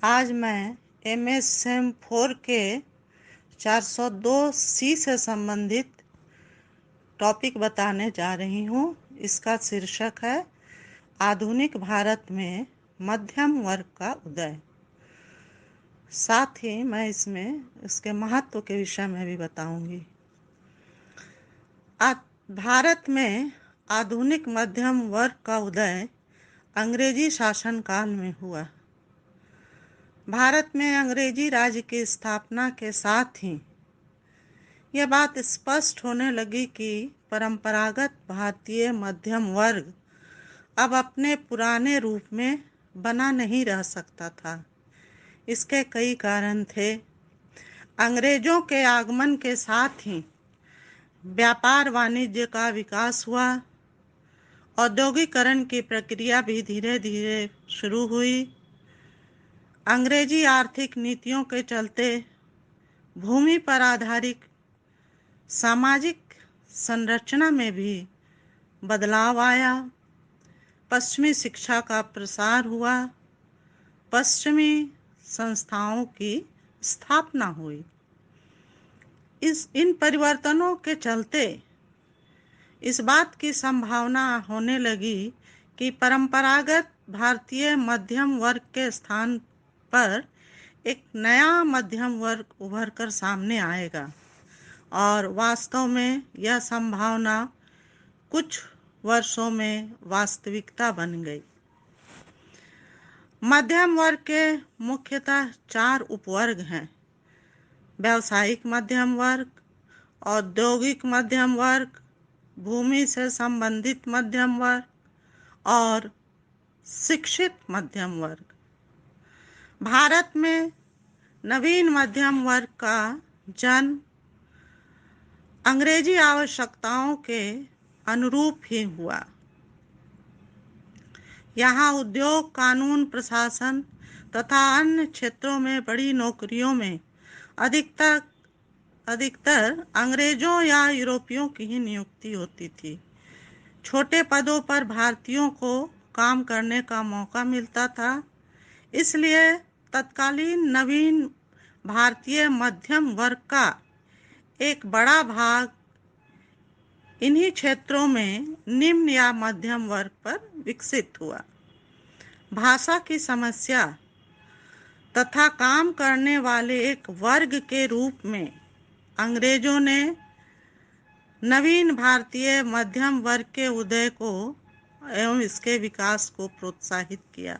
आज मैं MSM4 के 402C से संबंधित टॉपिक बताने जा रही हूँ। इसका शीर्षक है आधुनिक भारत में मध्यम वर्ग का उदय। साथ ही मैं इसमें इसके महत्व के विषय में भी बताऊंगी। भारत में आधुनिक मध्यम वर्ग का उदय अंग्रेजी शासनकाल में हुआ। भारत में अंग्रेजी राज्य की स्थापना के साथ ही यह बात स्पष्ट होने लगी कि परंपरागत भारतीय मध्यम वर्ग अब अपने पुराने रूप में बना नहीं रह सकता था। इसके कई कारण थे। अंग्रेजों के आगमन के साथ ही व्यापार वाणिज्य का विकास हुआ। औद्योगिकरण की प्रक्रिया भी धीरे धीरे शुरू हुई। अंग्रेजी आर्थिक नीतियों के चलते भूमि पर आधारित सामाजिक संरचना में भी बदलाव आया। पश्चिमी शिक्षा का प्रसार हुआ। पश्चिमी संस्थाओं की स्थापना हुई। इन परिवर्तनों के चलते इस बात की संभावना होने लगी कि परंपरागत भारतीय मध्यम वर्ग के स्थान पर एक नया मध्यम वर्ग उभर कर सामने आएगा। और वास्तव में यह संभावना कुछ वर्षों में वास्तविकता बन गई। मध्यम वर्ग के मुख्यतः 4 उपवर्ग हैं: व्यावसायिक मध्यम वर्ग, औद्योगिक मध्यम वर्ग, भूमि से संबंधित मध्यम वर्ग और शिक्षित मध्यम वर्ग। भारत में नवीन मध्यम वर्ग का जन्म अंग्रेजी आवश्यकताओं के अनुरूप ही हुआ। यहाँ उद्योग, कानून, प्रशासन तथा अन्य क्षेत्रों में बड़ी नौकरियों में अधिकतर अंग्रेजों या यूरोपियों की ही नियुक्ति होती थी। छोटे पदों पर भारतीयों को काम करने का मौका मिलता था। इसलिए तत्कालीन नवीन भारतीय मध्यम वर्ग का एक बड़ा भाग इन्हीं क्षेत्रों में निम्न या मध्यम वर्ग पर विकसित हुआ। भाषा की समस्या तथा काम करने वाले एक वर्ग के रूप में अंग्रेजों ने नवीन भारतीय मध्यम वर्ग के उदय को एवं इसके विकास को प्रोत्साहित किया।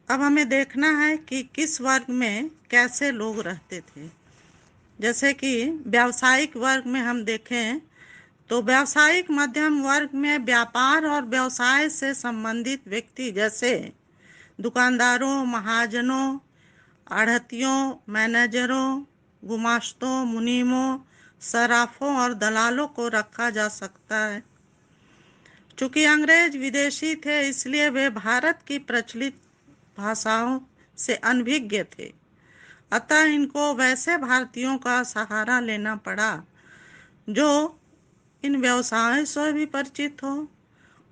अब हमें देखना है कि किस वर्ग में कैसे लोग रहते थे। जैसे कि व्यावसायिक वर्ग में हम देखें तो व्यावसायिक मध्यम वर्ग में व्यापार और व्यवसाय से संबंधित व्यक्ति जैसे दुकानदारों, महाजनों, आढ़तियों, मैनेजरों, गुमाश्तों, मुनीमों, सराफों और दलालों को रखा जा सकता है। चूंकि अंग्रेज विदेशी थे, इसलिए वे भारत की प्रचलित भाषाओं से अनभिज्ञ थे। अतः इनको वैसे भारतीयों का सहारा लेना पड़ा जो इन व्यवसायों से भी परिचित हो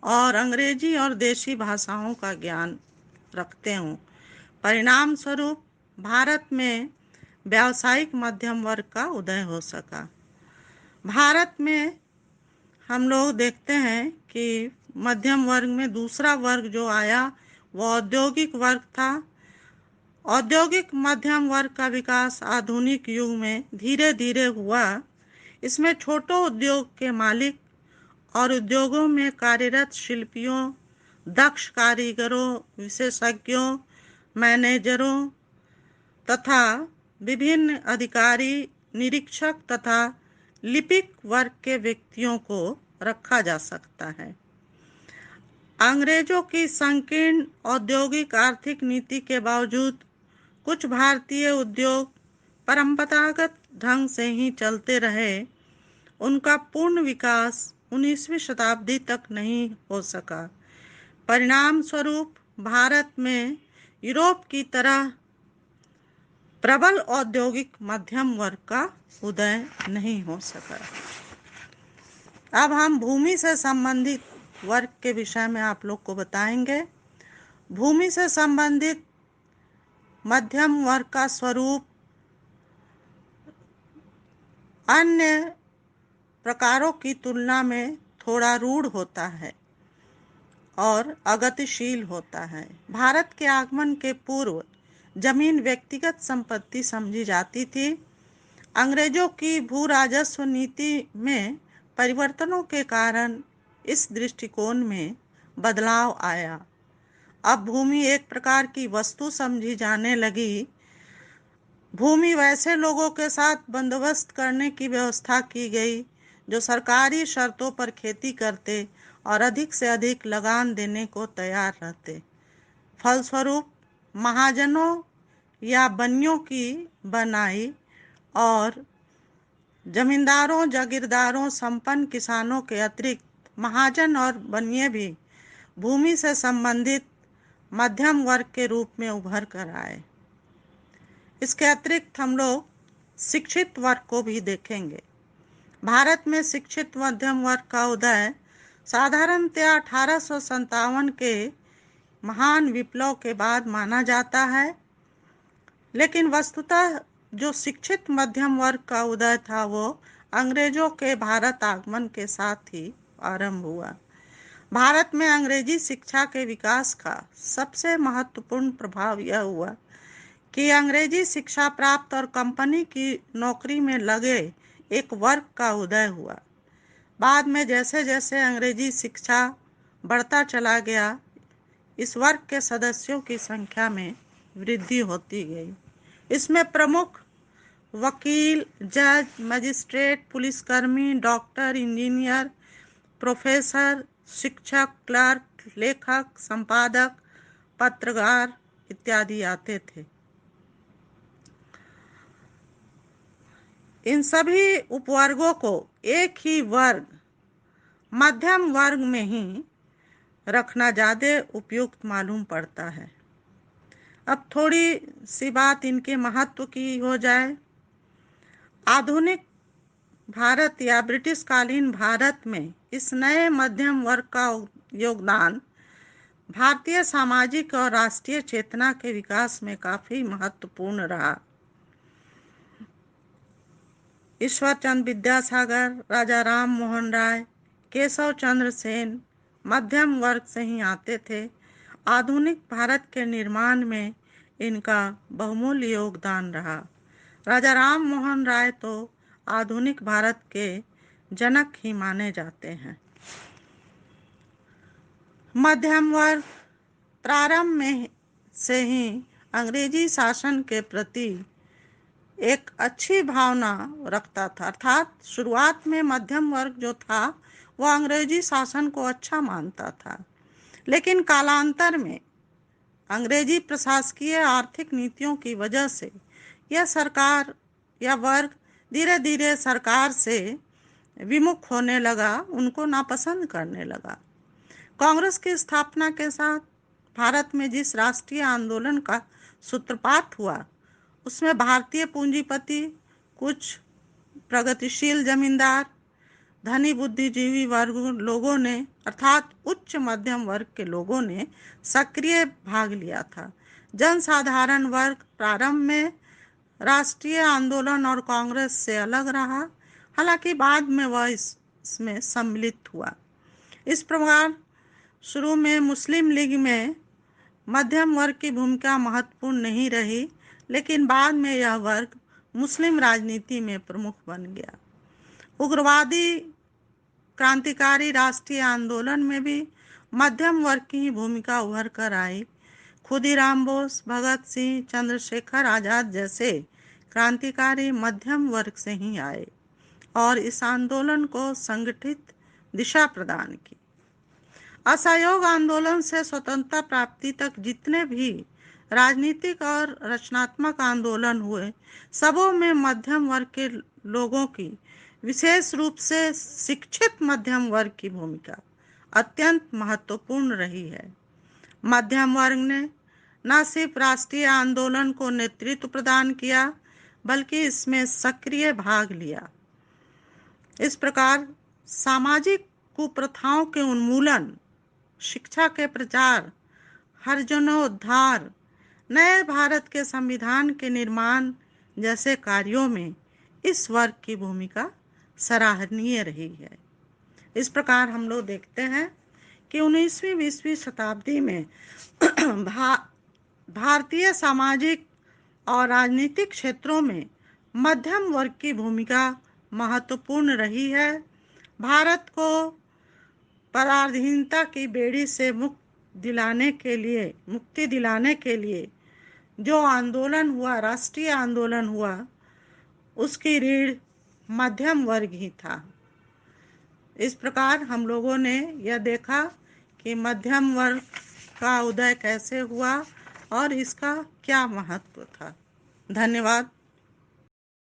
और अंग्रेजी और देशी भाषाओं का ज्ञान रखते हों। परिणाम स्वरूप भारत में व्यावसायिक मध्यम वर्ग का उदय हो सका। भारत में हम लोग देखते हैं कि मध्यम वर्ग में दूसरा वर्ग जो आया वो औद्योगिक वर्ग था। औद्योगिक मध्यम वर्ग का विकास आधुनिक युग में धीरे धीरे हुआ। इसमें छोटे उद्योग के मालिक और उद्योगों में कार्यरत शिल्पियों, दक्ष कारीगरों, विशेषज्ञों, मैनेजरों तथा विभिन्न अधिकारी, निरीक्षक तथा लिपिक वर्ग के व्यक्तियों को रखा जा सकता है। अंग्रेजों की संकीर्ण औद्योगिक आर्थिक नीति के बावजूद कुछ भारतीय उद्योग परंपरागत ढंग से ही चलते रहे। उनका पूर्ण विकास 19वीं शताब्दी तक नहीं हो सका। परिणाम स्वरूप भारत में यूरोप की तरह प्रबल औद्योगिक मध्यम वर्ग का उदय नहीं हो सका। अब हम भूमि से संबंधित वर्ग के विषय में आप लोग को बताएंगे। भूमि से संबंधित मध्यम वर्ग का स्वरूप अन्य प्रकारों की तुलना में थोड़ा रूढ़ होता है और अगतिशील होता है। भारत के आगमन के पूर्व जमीन व्यक्तिगत संपत्ति समझी जाती थी। अंग्रेजों की भू राजस्व नीति में परिवर्तनों के कारण इस दृष्टिकोण में बदलाव आया। अब भूमि एक प्रकार की वस्तु समझी जाने लगी। भूमि वैसे लोगों के साथ बंदोबस्त करने की व्यवस्था की गई जो सरकारी शर्तों पर खेती करते और अधिक से अधिक लगान देने को तैयार रहते। फलस्वरूप महाजनों या बनियों की बनाई और जमींदारों, जागीरदारों, संपन्न किसानों के अतिरिक्त महाजन और बनिए भी भूमि से संबंधित मध्यम वर्ग के रूप में उभर कर आए। इसके अतिरिक्त हम लोग शिक्षित वर्ग को भी देखेंगे। भारत में शिक्षित मध्यम वर्ग का उदय साधारणतया 1857 के महान विप्लव के बाद माना जाता है, लेकिन वस्तुतः जो शिक्षित मध्यम वर्ग का उदय था वो अंग्रेजों के भारत आगमन के साथ ही आरंभ हुआ। भारत में अंग्रेजी शिक्षा के विकास का सबसे महत्वपूर्ण प्रभाव यह हुआ कि अंग्रेजी शिक्षा प्राप्त और कंपनी की नौकरी में लगे एक वर्ग का उदय हुआ। बाद में जैसे जैसे अंग्रेजी शिक्षा बढ़ता चला गया, इस वर्ग के सदस्यों की संख्या में वृद्धि होती गई। इसमें प्रमुख वकील, जज, मजिस्ट्रेट, पुलिसकर्मी, डॉक्टर, इंजीनियर, प्रोफेसर, शिक्षक, क्लर्क, लेखक, संपादक, पत्रकार इत्यादि आते थे। इन सभी उपवर्गों को एक ही वर्ग मध्यम वर्ग में ही रखना ज़्यादा उपयुक्त मालूम पड़ता है। अब थोड़ी सी बात इनके महत्व की हो जाए। आधुनिक भारत या ब्रिटिश कालीन भारत में इस नए मध्यम वर्ग का योगदान भारतीय सामाजिक और राष्ट्रीय चेतना के विकास में काफी महत्वपूर्ण रहा। ईश्वर चंद्र विद्यासागर, राजा राम मोहन राय, केशव चंद्र सेन मध्यम वर्ग से ही आते थे। आधुनिक भारत के निर्माण में इनका बहुमूल्य योगदान रहा। राजा राम मोहन राय तो आधुनिक भारत के जनक ही माने जाते हैं। मध्यम वर्ग प्रारंभ में से ही अंग्रेजी शासन के प्रति एक अच्छी भावना रखता था, अर्थात शुरुआत में मध्यम वर्ग जो था वह अंग्रेजी शासन को अच्छा मानता था, लेकिन कालांतर में अंग्रेजी प्रशासकीय आर्थिक नीतियों की वजह से यह सरकार या वर्ग धीरे धीरे सरकार से विमुख होने लगा, उनको नापसंद करने लगा। कांग्रेस की स्थापना के साथ भारत में जिस राष्ट्रीय आंदोलन का सूत्रपात हुआ उसमें भारतीय पूंजीपति, कुछ प्रगतिशील जमींदार, धनी बुद्धिजीवी वर्ग लोगों ने अर्थात उच्च मध्यम वर्ग के लोगों ने सक्रिय भाग लिया था। जनसाधारण वर्ग प्रारंभ में राष्ट्रीय आंदोलन और कांग्रेस से अलग रहा, हालांकि बाद में वह इसमें सम्मिलित हुआ। इस प्रकार शुरू में मुस्लिम लीग में मध्यम वर्ग की भूमिका महत्वपूर्ण नहीं रही, लेकिन बाद में यह वर्ग मुस्लिम राजनीति में प्रमुख बन गया। उग्रवादी क्रांतिकारी राष्ट्रीय आंदोलन में भी मध्यम वर्ग की ही भूमिका उभर कर आई। खुदीराम बोस, भगत सिंह, चंद्रशेखर आजाद जैसे क्रांतिकारी मध्यम वर्ग से ही आए और इस आंदोलन को संगठित दिशा प्रदान की। असहयोग आंदोलन से स्वतंत्रता प्राप्ति तक जितने भी राजनीतिक और रचनात्मक आंदोलन हुए, सबों में मध्यम वर्ग के लोगों की, विशेष रूप से शिक्षित मध्यम वर्ग की भूमिका अत्यंत महत्वपूर्ण रही है। मध्यम वर्ग ने न सिर्फ राष्ट्रीय आंदोलन को नेतृत्व प्रदान किया, बल्कि इसमें सक्रिय भाग लिया। इस प्रकार सामाजिक कुप्रथाओं के उन्मूलन, शिक्षा के प्रचार, हरिजनोद्धार, नए भारत के संविधान के निर्माण जैसे कार्यों में इस वर्ग की भूमिका सराहनीय रही है। इस प्रकार हम लोग देखते हैं कि 19वीं-20वीं शताब्दी में भारतीय सामाजिक और राजनीतिक क्षेत्रों में मध्यम वर्ग की भूमिका महत्वपूर्ण रही है। भारत को पराधीनता की बेड़ी से मुक्ति दिलाने के लिए जो आंदोलन हुआ, राष्ट्रीय आंदोलन हुआ, उसकी रीढ़ मध्यम वर्ग ही था। इस प्रकार हम लोगों ने यह देखा कि मध्यम वर्ग का उदय कैसे हुआ और इसका क्या महत्व था। धन्यवाद।